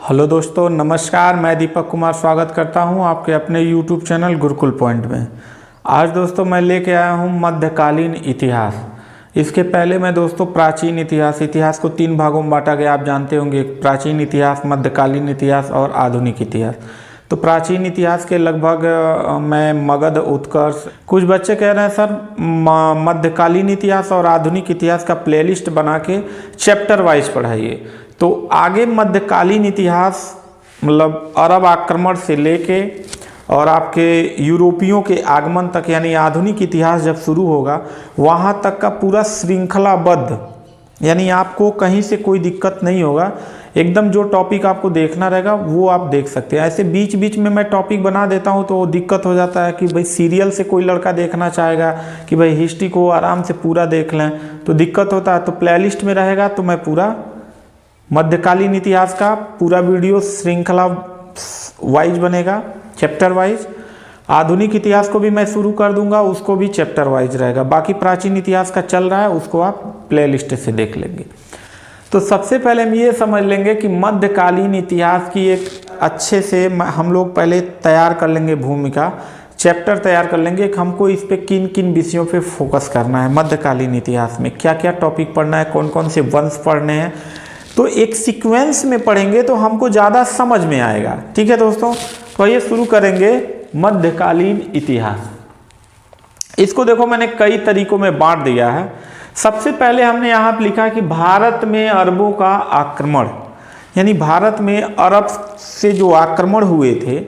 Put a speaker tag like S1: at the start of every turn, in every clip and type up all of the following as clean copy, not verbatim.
S1: Hello दोस्तों, नमस्कार। मैं दीपक कुमार स्वागत करता हूं आपके अपने यूट्यूब चैनल गुरुकुल पॉइंट में। आज दोस्तों मैं लेके आया हूं मध्यकालीन इतिहास। इसके पहले मैं दोस्तों प्राचीन इतिहास को 3 भागों में बांटा गया, आप जानते होंगे। प्राचीन इतिहास, मध्यकालीन इतिहास और आधुनिक इतिहास। तो प्राचीन इतिहास के लगभग मैं मगध, उत्कर्ष, कुछ बच्चे कह रहे हैं सर मध्यकालीन इतिहास और आधुनिक इतिहास का प्लेलिस्ट बना के चैप्टर वाइज पढ़ाइए। तो आगे मध्यकालीन इतिहास मतलब अरब आक्रमण से लेके और आपके यूरोपियों के आगमन तक, यानी आधुनिक इतिहास जब शुरू होगा वहाँ तक का पूरा श्रृंखलाबद्ध, यानी आपको कहीं से कोई दिक्कत नहीं होगा। एकदम जो टॉपिक आपको देखना रहेगा वो आप देख सकते हैं। ऐसे बीच बीच में मैं टॉपिक बना देता हूँ तो दिक्कत हो जाता है कि भाई सीरियल से कोई लड़का देखना चाहेगा कि भाई हिस्ट्री को आराम से पूरा देख लें, तो दिक्कत होता है। तो प्लेलिस्ट में रहेगा तो मैं पूरा मध्यकालीन इतिहास का पूरा वीडियो श्रृंखला वाइज बनेगा, चैप्टर वाइज। आधुनिक इतिहास को भी मैं शुरू कर दूंगा, उसको भी चैप्टर वाइज रहेगा। बाकी प्राचीन इतिहास का चल रहा है, उसको आप प्लेलिस्ट से देख लेंगे। तो सबसे पहले हम ये समझ लेंगे कि मध्यकालीन इतिहास की एक अच्छे से हम लोग पहले तैयार कर लेंगे भूमिका, चैप्टर तैयार कर लेंगे कि हमको इस पे किन किन विषयों पे फोकस करना है। मध्यकालीन इतिहास में क्या क्या टॉपिक पढ़ना है, कौन कौन से वंश पढ़ने हैं, तो एक सीक्वेंस में पढ़ेंगे तो हमको ज़्यादा समझ में आएगा। ठीक है दोस्तों, तो ये शुरू करेंगे मध्यकालीन इतिहास। इसको देखो मैंने कई तरीकों में बांट दिया है। सबसे पहले हमने यहाँ पर लिखा कि भारत में अरबों का आक्रमण, यानी भारत में अरब से जो आक्रमण हुए थे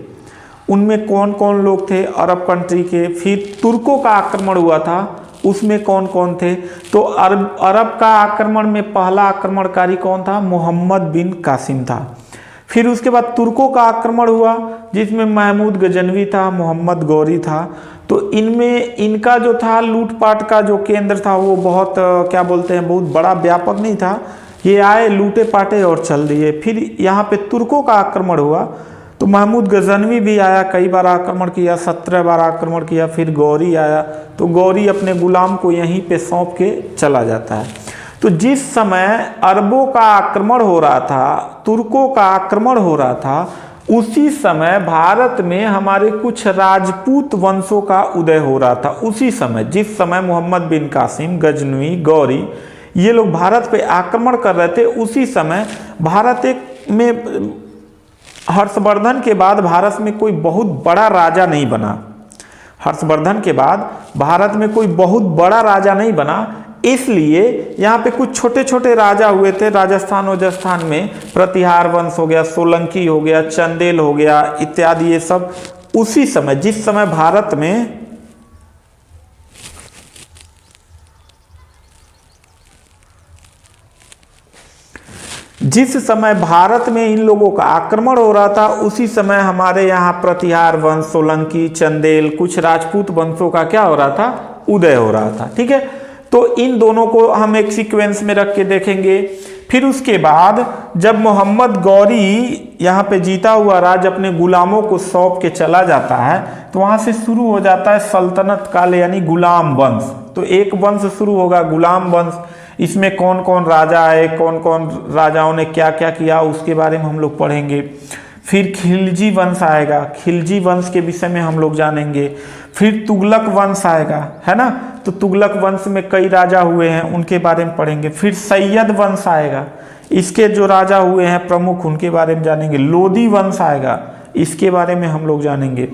S1: उनमें कौन कौन लोग थे अरब कंट्री के। फिर तुर्कों का आक्रमण हुआ था, उसमें कौन कौन थे। तो अरब का आक्रमण में पहला आक्रमणकारी कौन था? मोहम्मद बिन कासिम था। फिर उसके बाद तुर्कों का आक्रमण हुआ जिसमें महमूद गजनवी था, मोहम्मद गौरी था। तो इनमें इनका जो था लूटपाट का जो केंद्र था वो बहुत क्या बोलते हैं, बहुत बड़ा व्यापक नहीं था। ये आए, लूटे पाटे और चल दिए। फिर यहाँ पे तुर्कों का आक्रमण हुआ तो महमूद गजनवी भी आया, कई बार आक्रमण किया, 17 बार आक्रमण किया। फिर गौरी आया तो गौरी अपने गुलाम को यहीं पे सौंप के चला जाता है। तो जिस समय अरबों का आक्रमण हो रहा था, तुर्कों का आक्रमण हो रहा था, उसी समय भारत में हमारे कुछ राजपूत वंशों का उदय हो रहा था। उसी समय जिस समय मोहम्मद बिन कासिम, गजनवी, गौरी ये लोग भारत पे आक्रमण कर रहे थे, उसी समय भारत में हर्षवर्धन के बाद भारत में कोई बहुत बड़ा राजा नहीं बना। हर्षवर्धन के बाद भारत में कोई बहुत बड़ा राजा नहीं बना, इसलिए यहाँ पे कुछ छोटे छोटे राजा हुए थे। राजस्थान में प्रतिहार वंश हो गया, सोलंकी हो गया, चंदेल हो गया इत्यादि, ये सब उसी समय जिस समय भारत में इन लोगों का आक्रमण हो रहा था, उसी समय हमारे यहाँ प्रतिहार वंश, सोलंकी, चंदेल, कुछ राजपूत वंशों का क्या हो रहा था? उदय हो रहा था। ठीक है, तो इन दोनों को हम एक सीक्वेंस में रख के देखेंगे। फिर उसके बाद जब मोहम्मद गौरी यहाँ पे जीता हुआ राज अपने गुलामों को सौंप के चला जाता है तो वहाँ से शुरू हो जाता है सल्तनत काल, यानी गुलाम वंश। तो एक वंश शुरू होगा गुलाम वंश। इसमें कौन कौन राजा आए, कौन कौन राजाओं ने क्या क्या किया, उसके बारे में हम लोग पढ़ेंगे। फिर खिलजी वंश आएगा, खिलजी वंश के विषय में हम लोग जानेंगे। फिर तुगलक वंश आएगा, है ना, तो तुगलक वंश में कई राजा हुए हैं, उनके बारे में पढ़ेंगे। फिर सैयद वंश आएगा, इसके जो राजा हुए हैं प्रमुख उनके बारे में जानेंगे। लोदी वंश आएगा, इसके बारे में हम लोग जानेंगे।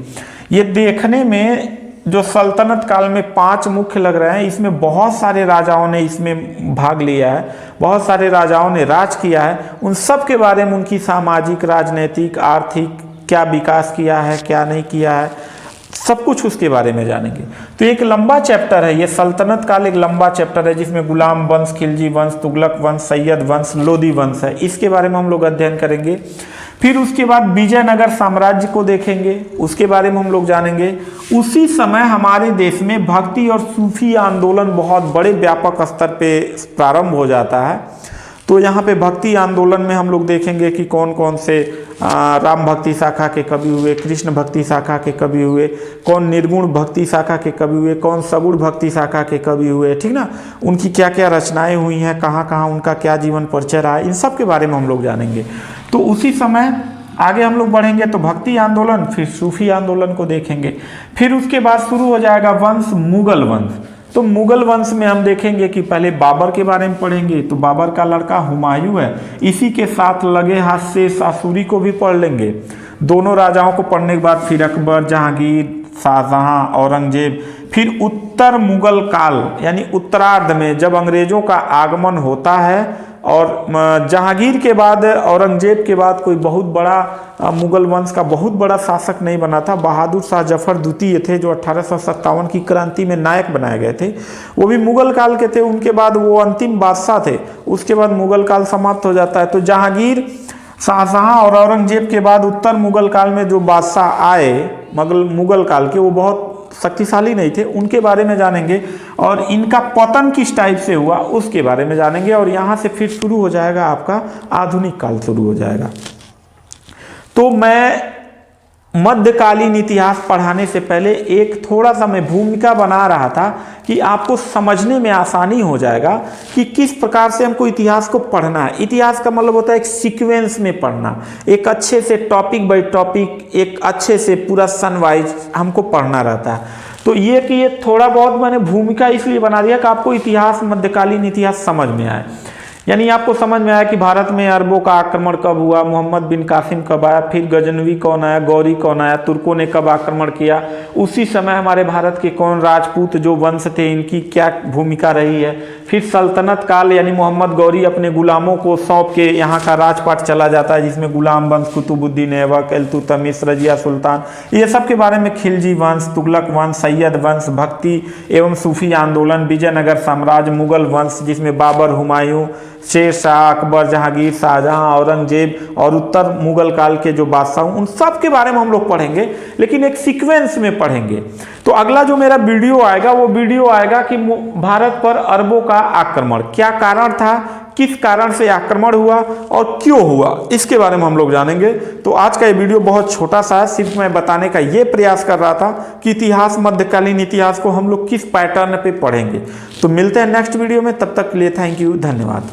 S1: ये देखने में जो सल्तनत काल में 5 मुख्य लग रहे हैं, इसमें बहुत सारे राजाओं ने इसमें भाग लिया है, बहुत सारे राजाओं ने राज किया है। उन सब के बारे में, उनकी सामाजिक, राजनीतिक, आर्थिक क्या विकास किया है, क्या नहीं किया है, सब कुछ उसके बारे में जानेंगे। तो एक लंबा चैप्टर है ये, सल्तनत काल एक लंबा चैप्टर है जिसमें गुलाम वंश, खिलजी वंश, तुगलक वंश, सैयद वंश, लोदी वंश है। इसके बारे में हम लोग अध्ययन करेंगे। फिर उसके बाद विजयनगर साम्राज्य को देखेंगे, उसके बारे में हम लोग जानेंगे। उसी समय हमारे देश में भक्ति और सूफी आंदोलन बहुत बड़े व्यापक स्तर पे प्रारंभ हो जाता है। तो यहाँ पे भक्ति आंदोलन में हम लोग देखेंगे कि कौन कौन से राम भक्ति शाखा के कवि हुए, कृष्ण भक्ति शाखा के कवि हुए, कौन निर्गुण भक्ति शाखा के कवि हुए, कौन सगुण भक्ति शाखा के कवि हुए, ठीक ना, उनकी क्या क्या रचनाएं हुई हैं, कहाँ कहाँ उनका क्या जीवन परिचय रहा है, इन सब के बारे में हम लोग जानेंगे। तो उसी समय आगे हम लोग बढ़ेंगे तो भक्ति आंदोलन, फिर सूफी आंदोलन को देखेंगे। फिर उसके बाद शुरू हो जाएगा वंश मुगल वंश। तो मुगल वंश में हम देखेंगे कि पहले बाबर के बारे में पढ़ेंगे, तो बाबर का लड़का हुमायूं है, इसी के साथ लगे हाथ से आसूरी को भी पढ़ लेंगे। दोनों राजाओं को पढ़ने के बाद फिर अकबर, जहांगीर, शाहजहां, औरंगजेब। फिर उत्तर मुगल काल यानी उत्तरार्ध में जब अंग्रेजों का आगमन होता है, और जहांगीर के बाद, औरंगजेब के बाद कोई बहुत बड़ा मुगल वंश का बहुत बड़ा शासक नहीं बना था। बहादुर शाह जफर द्वितीय थे जो 1857 की क्रांति में नायक बनाए गए थे, वो भी मुगल काल के थे। उनके बाद वो अंतिम बादशाह थे, उसके बाद मुगल काल समाप्त हो जाता है। तो जहांगीर, शाहजहां और औरंगजेब के बाद उत्तर मुगल काल में जो बादशाह आए मुगल काल के, वो बहुत शक्तिशाली नहीं थे, उनके बारे में जानेंगे। और इनका पतन किस टाइप से हुआ उसके बारे में जानेंगे। और यहाँ से फिर शुरू हो जाएगा आपका आधुनिक काल शुरू हो जाएगा। तो मैं मध्यकालीन इतिहास पढ़ाने से पहले एक थोड़ा सा मैं भूमिका बना रहा था कि आपको समझने में आसानी हो जाएगा कि किस प्रकार से हमको इतिहास को पढ़ना है। इतिहास का मतलब होता है एक सीक्वेंस में पढ़ना, एक अच्छे से टॉपिक बाय टॉपिक, एक अच्छे से पूरा सन वाइज हमको पढ़ना रहता है। तो ये थोड़ा बहुत मैंने भूमिका इसलिए बना दिया कि आपको इतिहास, मध्यकालीन इतिहास समझ में आए। यानी आपको समझ में आया कि भारत में अरबों का आक्रमण कब हुआ, मोहम्मद बिन कासिम कब आया, फिर गजनवी कौन आया, गौरी कौन आया, तुर्कों ने कब आक्रमण किया, उसी समय हमारे भारत के कौन राजपूत जो वंश थे इनकी क्या भूमिका रही है। फिर सल्तनत काल यानी मोहम्मद गौरी अपने गुलामों को सौंप के यहाँ का राजपाट चला जाता है, जिसमें गुलाम वंश, कुतुबुद्दीन ऐबक, इल्तुतमिश, रजिया सुल्तान, ये सब के बारे में, खिलजी वंश, तुगलक वंश, सैयद वंश, भक्ति एवं सूफी आंदोलन, विजयनगर साम्राज्य, मुगल वंश जिसमें बाबर, हुमायूं, शेर शाह, अकबर, जहांगीर, शाहजहां, औरंगजेब और उत्तर मुगल काल के जो बादशाह, उन सब के बारे में हम लोग पढ़ेंगे, लेकिन एक सीक्वेंस में पढ़ेंगे। तो अगला जो मेरा वीडियो आएगा वो वीडियो आएगा कि भारत पर अरबों का आक्रमण, क्या कारण था, किस कारण से आक्रमण हुआ और क्यों हुआ, इसके बारे में हम लोग जानेंगे। तो आज का ये वीडियो बहुत छोटा सा है, सिर्फ मैं बताने का ये प्रयास कर रहा था कि इतिहास, मध्यकालीन इतिहास को हम लोग किस पैटर्न पे पढ़ेंगे। तो मिलते हैं नेक्स्ट वीडियो में, तब तक के लिए थैंक यू, धन्यवाद।